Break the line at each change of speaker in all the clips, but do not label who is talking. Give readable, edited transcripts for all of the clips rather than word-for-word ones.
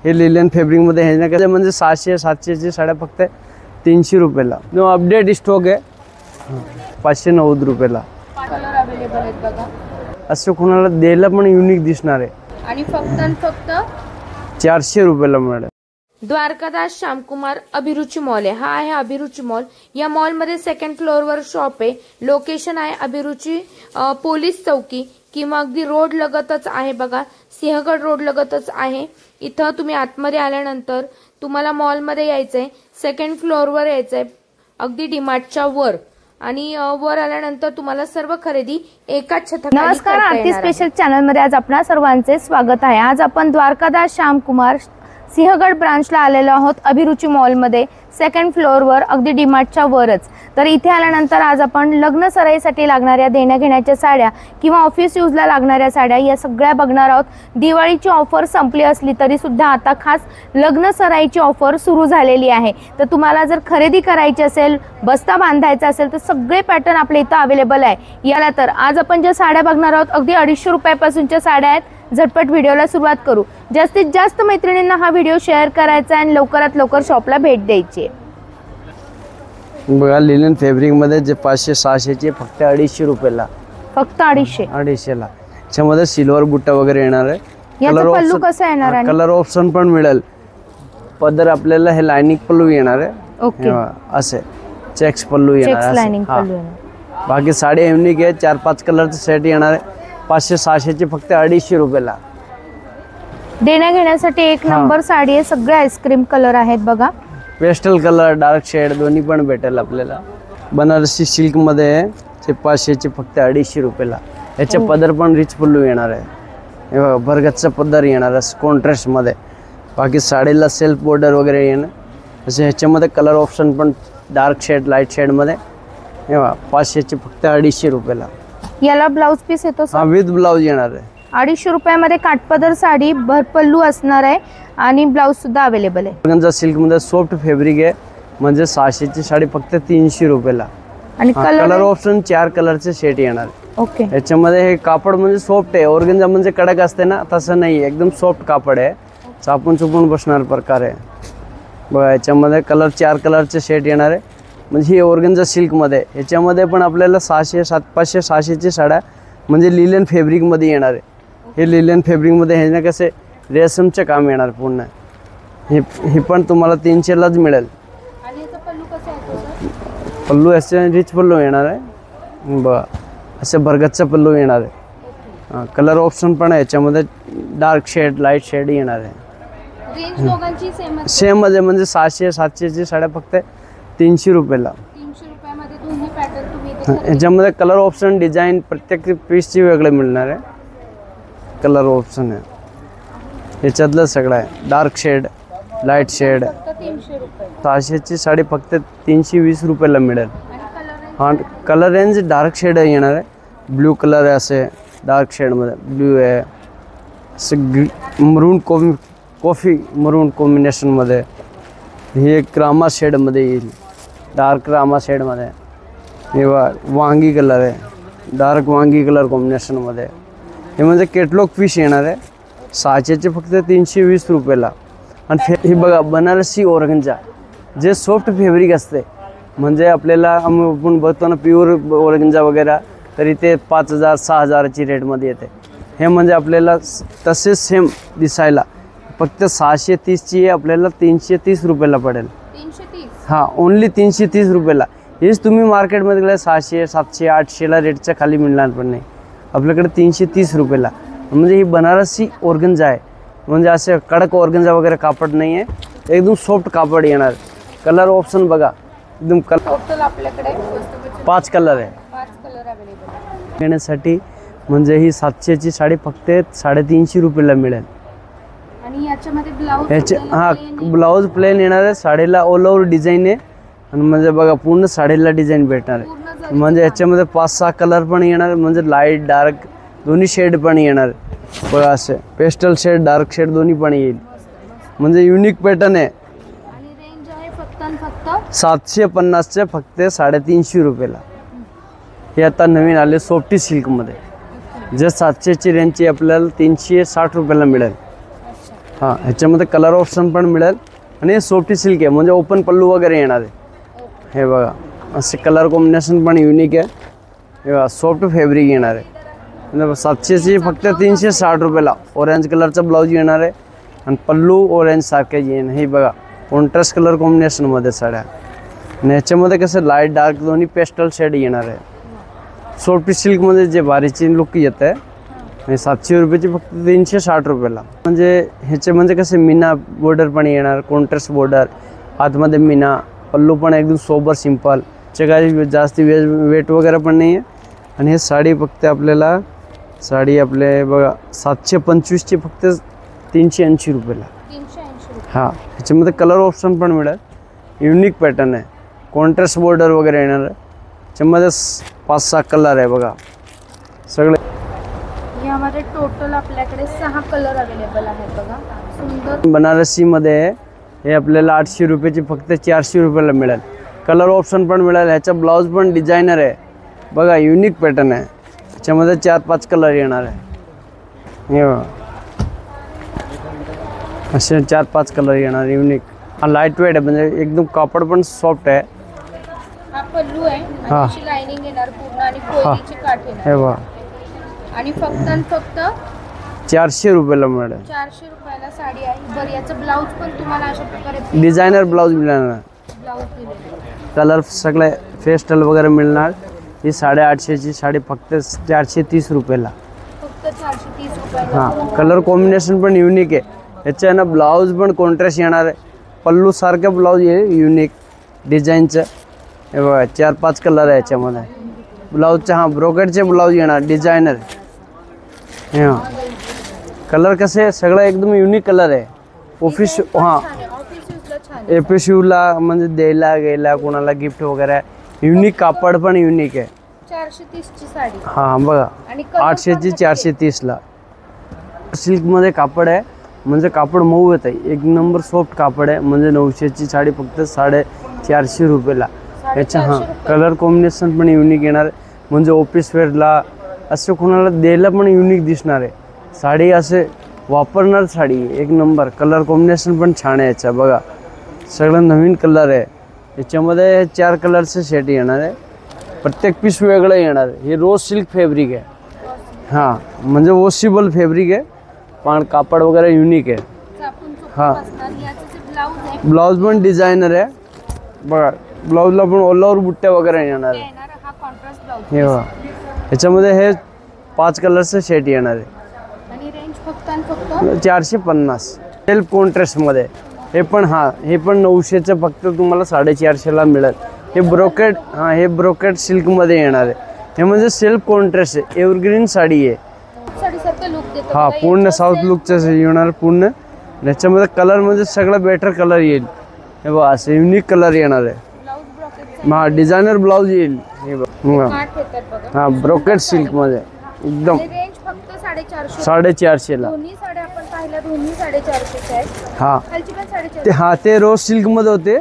हे linen fabric मध्ये आहे ना कसं म्हणजे 600 700 ची साड्या फक्त 300 रुपयाला. नो अपडेट स्टॉक आहे 590 रुपयाला.
कलर अवेलेबल आहेत बघा.
असं कोणाला द्यायला पण युनिक दिसणार आहे.
आणि फक्त
400 रुपयाला मॅडम.
द्वारकादास श्यामकुमार अभिरुची मॉल आहे. हा आहे अभिरुची मॉल. या मॉल मध्ये सेकंड फ्लोअर वर शॉप आहे. लोकेशन आहे अभिरुची पोलीस चौकी किंवा अगदी रोड लगतच आहे बघा. सिंहगड रोड लगतच आहे. इथं तुम्ही आतमध्ये आल्यानंतर तुम्हाला मॉल मध्ये यायचंय. सेकंड फ्लोअर वर यायचंय अगदी डीमार्टच्या वर. आणि वर आल्यानंतर तुम्हाला सर्व खरेदी एकाच छताखाली.
नमस्कार, आरती स्पेशल चॅनल मध्ये आज आपणा सर्वांचे स्वागत आहे. आज आपण द्वारकादास श्यामकुमार सिंहगड ब्रांचला आलेलो आहोत अभिरुची मॉल मध्ये सेकंड फ्लोअर वर अगदी डीमार्टच्या वरच. तर इथे आल्यानंतर आज आपण लग्न सराईसाठी लागणाऱ्या देण्या घेण्याच्या साड्या किंवा ऑफिस यूजला लागणाऱ्या साड्या या सगळ्या बघणार आहोत. दिवाळीची ऑफर संपली असली तरी सुद्धा आता खास लग्न सराईची ऑफर सुरू झालेली आहे. तर तुम्हाला जर खरेदी करायची असेल, बस्ता बांधायचा असेल तर सगळे पॅटर्न आपल्या इथं अवेलेबल आहे. याला तर आज आपण ज्या साड्या बघणार आहोत अगदी 250 रुपयापासूनच्या साड्या आहेत. झटपट व्हिडिओला सुरुवात करू. जास्तीत जास्त मैत्रिणींना हा व्हिडिओ शेअर करायचा आणि लवकरात लवकर शॉपला भेट द्यायची.
बघा लिलन फॅब्रिक मध्ये जे 500 600 चे फक्त 250 रुपयाला.
फक्त 250
ला. त्याच्यामध्ये सिल्वर बुट्टा वगैरे येणार आहे.
याचा पल्लू कसा येणार आहे?
कलर ऑप्शन पण मिळेल. पदर आपल्याला हे लाइनिंग पल्लू येणार आहे.
ओके,
असे चेक्स पल्लू येणार आहे. बाकी साडी युनिक आहे. 4-5 कलरचे सेट येणार आहे. 500 600 चे फक्त 250 रुपयाला.
देण्या घेण्यासाठी एक नंबर साडी आहे. सगळे आईस्क्रीम कलर आहेत बघा.
पेस्टल कलर, डार्क शेड दोन्ही पण भेटेल आपल्याला. बनारसी सिल्क मध्ये ते 500 चे फक्त 250 रुपयाला. याचे पदर पण रिच पल्लू येणार आहे. हे बघा भरगतचा पदर येणार आहे कॉन्ट्रास्ट मध्ये. बाकी साडीला सेल्फ बॉर्डर वगैरे येणार. असे ह्याच्यामध्ये कलर ऑप्शन पण डार्क शेड लाईट शेड मध्ये. हे बघा 500 चे फक्त 250 रुपयाला.
याला ब्लाउज पीस येतो
हा विथ ब्लाउज येणार आहे.
250 रुपयामध्ये काठपदर साडी भरपल्लू असणार आहे आणि ब्लाउज सुद्धा अवेलेबल आहे.
ऑर्गेन्झा सिल्क मध्ये सॉफ्ट फॅब्रिक आहे म्हणजे 600 ची साडी फक्त 300 रुपयाला.
आणि
कलर ऑप्शन 4 कलरचे सेट येणार.
ओके,
याच्यामध्ये हे कापड म्हणजे सॉफ्ट आहे. ऑर्गेन्झा म्हणजे कडक असते ना, तसं नाही, एकदम सॉफ्ट कापड आहे. चापून चुपून बसणार प्रकार आहे. बघा याच्यामध्ये कलर 4 कलरचे सेट येणार आहे. म्हणजे ही ऑर्गेन्झा सिल्क मध्ये. याच्यामध्ये पण आपल्याला 500 600 ची साड्या म्हणजे लिलन फॅब्रिक मध्ये येणार आहे. हे लिलन फॅब्रिक मध्ये हे ना कसे रेशमचे काम येणार पूर्ण. हे पण तुम्हाला 300 लाच मिळेल.
आणि याचा पल्लू कसा येतो सर?
पल्लू असे रिच पल्लू येणार आहे. बघा असे भरगतचा पल्लू येणार आहे. कलर ऑप्शन पण आहे याच्यामध्ये. डार्क शेड लाईट शेड येणार आहे.
रेंज दोघांची
सेम मध्ये म्हणजे 600 700 ची साड्या फक्त 300 रुपयाला.
300 रुपयामध्ये दोन्ही पॅटर्न तुम्ही
याच्यामध्ये कलर ऑप्शन डिझाईन प्रत्येक पीसची वेगळे मिळणार आहे. कलर ऑप्शन आहे याच्यातलं सगळं आहे. Dark shade light shade.
300 रुपये.
600 ची साडी फक्त 320 रुपयाला मिळेल. हा कलर रेंज डार्क शेड येणार आहे. ब्ल्यू कलर आहे असे डार्क शेडमध्ये. ब्ल्यू आहे असं मरून कॉफी मरून कॉम्बिनेशनमध्ये. हे एक रामा शेडमध्ये येईल. डार्क रामा शेडमध्ये. हे वांगी कलर आहे. डार्क वांगी कलर कॉम्बिनेशनमध्ये. हे म्हणजे कॅटलॉग पीस येणार आहे. 600 चे फक्त 320 रुपयाला. आणि हे बघा बनारसी ऑर्गेन्झा जे सॉफ्ट फॅब्रिक असते. म्हणजे आपल्याला आपण बघतो ना प्युअर ऑर्गेन्झा वगैरे, तर इथे 5000 6000 ची रेटमध्ये येते. हे म्हणजे आपल्याला तसेच सेम दिसायला फक्त 630 ची आपल्याला 330 रुपयाला पडेल.
330.
हां ओनली 330 रुपयाला. हेच तुम्ही मार्केटमध्ये गेला 600 700 800 ला रेटच्या खाली मिळणार पण नाही. आपल्याकडे 330 रुपयाला. म्हणजे ही बनारसी ऑर्गेन्झा आहे. म्हणजे असे कडक ऑर्गेन्झा वगैरे कापड नाही आहे. एकदम सॉफ्ट कापड येणार. कलर ऑप्शन बघा एकदम
टोटल आपल्याकडे
5 कलर आहे.
5 कलर अवेलेबल
घेण्यासाठी. म्हणजे ही 700 ची साडी फक्त 350 रुपयाला मिळेल.
आणि याच्यामध्ये ब्लाउज
याचे ब्लाउज प्लेन येणार आहे. साडीला ऑल ओव्हर डिझाईन आहे. आणि म्हणजे बघा पूर्ण साडीला डिझाईन भेटणार आहे. म्हणजे याच्यामध्ये 5-6 कलर पण येणार. म्हणजे लाईट डार्क दोन्ही शेड पण येणार. बघा असे पेस्टल शेड डार्क शेड दोन्ही पण येईल. म्हणजे युनिक पॅटर्न आहे.
आणि रेंज आहे फक्त
750 चे फक्त 350 रुपयाला. हे आता नवीन आले सॉफ्टी सिल्क मध्ये. जे 700 ची रेंजची आपल्याला 360 रुपयाला मिळेल. हां, ह्याच्यामध्ये कलर ऑप्शन पण मिळेल आणि सॉफ्टी सिल्क आहे, म्हणजे ओपन पल्लू वगैरे येणार आहे. हे बघा असे कलर कॉम्बिनेशन पण युनिक आहे. हे बघा सॉफ्ट फॅब्रिक येणार आहे. म्हणजे 700ची फक्त 360 रुपयाला ऑरेंज कलरचा ब्लाऊज येणार आहे आणि पल्लू ऑरेंज सारखे येईन. हे बघा कॉन्ट्रास्ट कलर कॉम्बिनेशनमध्ये साड्या आणि ह्याच्यामध्ये कसं लाईट डार्क दोन्ही पेस्टल शेड येणार आहे. सॉफ्ट सिल्कमध्ये जे भारीची लुक येत आहे आणि 700 रुपयाची फक्त 360 रुपयाला. म्हणजे ह्याचे म्हणजे कसं मीना बॉर्डर पण येणार, कॉन्ट्रास्ट बॉर्डर, आतमध्ये मीना, पल्लू पण एकदम सोबर सिंपल, काही जास्त वेट वगैरे पण नाही आहे. आणि हे साडी फक्त आपल्याला आपले बघा 725ची फक्त 380 रुपयाला.
380 रुपये.
हां, ह्याच्यामध्ये कलर ऑप्शन पण मिळेल. युनिक पॅटर्न आहे, कॉन्ट्रास्ट बॉर्डर वगैरे येणार आहे. ह्याच्यामध्ये 5-6 कलर आहे बघा सगळे.
यामध्ये टोटल आपल्याकडे 6 कलर अवेलेबल आहेत बघा. सुंदर
बनारसीमध्ये हे आपल्याला 800 रुपयाची फक्त 400 रुपयाला मिळेल. कलर ऑप्शन पण मिळेल. ह्याचा ब्लाऊज पण डिझायनर आहे बघा, युनिक पॅटर्न आहे. ह्याच्यामध्ये 4-5 कलर येणार आहे. हे बघा असे 4-5 कलर येणार युनिक. हा लाईट वेट आहे, म्हणजे एकदम कापड पण सॉफ्ट आहे.
हा पल्लू आहे आणि
हा.
अशी लाइनिंग येणार पूर्ण आणि कोरीची काठ येणार
हे बघा
आणि फक्त
400 रुपयाला मिळेल.
400 रुपयाला साडी आहे. बरं याचं ब्लाऊज पण तुम्हाला अशा प्रकारे
डिझायनर ब्लाऊज मिळणार.
ब्लाऊज दिलेलं
कलर सगळे फेस्टल वगैरे मिळणार. ही 850ची साडी फक्त 430 रुपयाला.
फक्त 430 रुपयाला.
हां, कलर कॉम्बिनेशन पण युनिक आहे. ह्याच्या ना ब्लाऊज पण कॉन्ट्रास्ट येणार आहे. पल्लू सारखं ब्लाऊज आहे युनिक डिझाईनचं. हे बघा 4-5 कलर आहे याच्यामध्ये. ब्लाऊजचं हां ब्रोकेडचे ब्लाऊज येणार डिझायनर. हे हां कलर कसे सगळं एकदम युनिक कलर आहे. ऑफिस हां
ऑफिस यूजला छान
एपिशिवला म्हणजे द्यायला गेला कोणाला गिफ्ट वगैरे. युनिक कापड पण युनिक आहे.
430 ची साडी
हां बघा
आणि color
800ची 430ला. सिल्कमध्ये कापड आहे, म्हणजे कापड मऊ येत आहे. एक नंबर सॉफ्ट कापड आहे. म्हणजे 900ची साडी फक्त 450 रुपयाला. याच्या हां कलर कॉम्बिनेशन पण युनिक येणार आहे. म्हणजे ऑफिस वेअरला असं कोणाला द्यायला पण युनिक दिसणार आहे. साडी असे वापरणार साडी एक नंबर. कलर कॉम्बिनेशन पण छान आहे याचा बघा. सगळं नवीन कलर आहे. याच्यामध्ये 4 कलरचे सेट येणार आहे. प्रत्येक पीस वेगळं येणार आहे. हे रोज सिल्क फॅब्रिक आहे. हां म्हणजे वॉशेबल फॅब्रिक आहे, पण कापड वगैरे युनिक आहे.
चापून चोपून
हां.
बसणार. याचं जे ब्लाऊज आहे
ब्लाऊज पण डिझायनर आहे बघा. ब्लाऊजला पण ऑल ओव्हर बुट्ट्या वगैरे येणार
ते
आहे.
येणार. हा कॉन्ट्रास्ट ब्लाऊज
हे बघा याच्यामध्ये हे 5 कलरचे सेट येणार आहे.
आणि रेंज फक्त आणि फक्त
450 सेल्फ कॉन्ट्रास्टमध्ये. हे पण हां हे पण 900चं फक्त तुम्हाला 450ला मिळेल. हे ब्रोकेड हां हे ब्रोकेड सिल्कमध्ये येणार आहे. हे म्हणजे सेल्फ कॉन्ट्रास्ट आहे, एव्हरग्रीन साडी आहे.
साडीसारखं लुक देतं
हां
बघा.
पूर्ण
याचं
साऊथ
self
लुकचं येणार पूर्ण. याच्यामध्ये कलर म्हणजे सगळं बेटर कलर येईल. हे बघा असं युनिक कलर येणार आहे.
ब्लाऊज ब्रॉकेटचं
हां डिझायनर ब्लाऊज येईल. हे बघा
काठ येतात बघा.
हां ब्रोकेड सिल्कमध्ये एकदम
आणि रेंज फक्त 450.
450ला.
दोन्ही साड्या आपण पाहिल्या, दोन्ही 450 आहेत.
हां
खालची पण 450.
ते हां ते रोज सिल्कमध्ये होते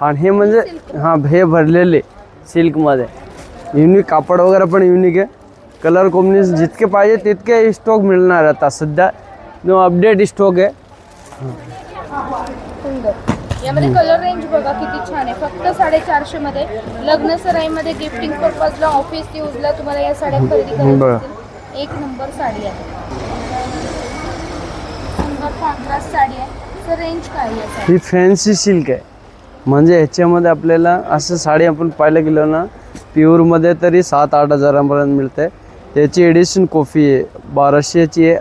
आणि हे म्हणजे हां हे भरलेले सिल्कमध्ये. युनिक कापड वगैरे पण युनिक आहे. कलर कॉम्बिनेशन जितके पाहिजे तितके स्टॉक मिळणार आता सध्या. नो अपडेट स्टॉक आहे.
सुंदर. यामध्ये कलर रेंज बघा किती छान आहे. फक्त 450 मध्ये लग्न सराईमध्ये गिफ्टिंग पर्पजला ऑफिस यूजला तुम्हाला या साड्या खरेदी
बरं.
करायच्या असतील. एक नंबर साडी आहे. सुंदर कॉन्ट्रास्ट साडी आहे. तर रेंज काय आहे याची?
ही फॅन्सी सिल्क आहे. म्हणजे ह्याच्यामध्ये आपल्याला असं साडी आपण पाहायला गेलो ना प्युअरमध्ये तरी 7-8 हजारापर्यंत मिळते. त्याची एडिशन कॉफी आहे 1200ची आहे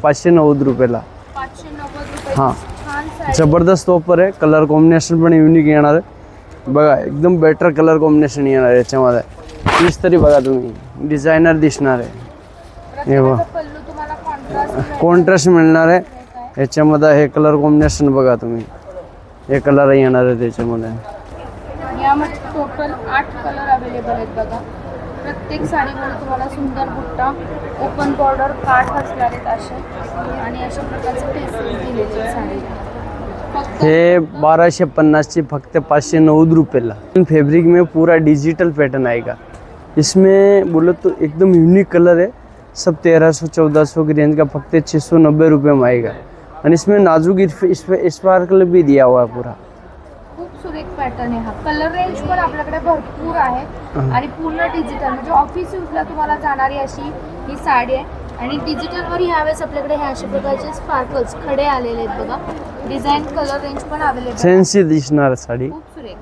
590 रुपयाला.
590 रुपये.
हां
छान साडी.
जबरदस्त ऑफर आहे. कलर कॉम्बिनेशन पण युनिक येणार आहे बघा. एकदम बेटर कलर कॉम्बिनेशन येणार आहे याच्यामध्ये. पीस तरी बघा तुम्ही डिझायनर दिसणार आहे. हे बघा
प्रत्येकाचा पल्लू तुम्हाला कॉन्ट्रास्ट
कॉन्ट्रास्ट मिळणार आहे. याच्यामध्ये हे कलर कॉम्बिनेशन बघा तुम्ही. हे कलर येणार आहे त्याच्यामध्ये.
यामध्ये टोटल 8 कलर अवेलेबल आहेत बघा. प्रत्येक साडीमध्ये तुम्हाला सुंदर बुट्टा, ओपन बॉर्डर, काठ असणार आहेत असे आणि अशा प्रकारचे पीसेस दिलेले आहेत साडीला. फक्त
हे 1250 फक्त 590 रुपये. फैब्रिक में पूरा डिजिटल पैटर्न आएगा. इसमें बोलो तो एकदम यूनिक कलर है. सब 1300-1400 की रेंज का फक्त 690 रुपये में आएगा. और इसमें नाजुक स्पार्कल भी दिया हुआ है पूरा।
खूप सुरेख पॅटर्न आहे हा. कलर रेंज पण आपल्याकडे भरपूर आहे आणि पूर्ण डिजिटल म्हणजे ऑफिस यूजला तुम्हाला जाणारी अशी ही साडी आहे आणि डिजिटलवर ह्यावेळेस आपल्याकडे ह्या अशा प्रकारचे स्पार्कल्स खडे आलेले आहेत बघा. डिझाईन कलर रेंज पण अवेलेबल
फॅन्सी दिसणार साडी.
खूप सुरेख.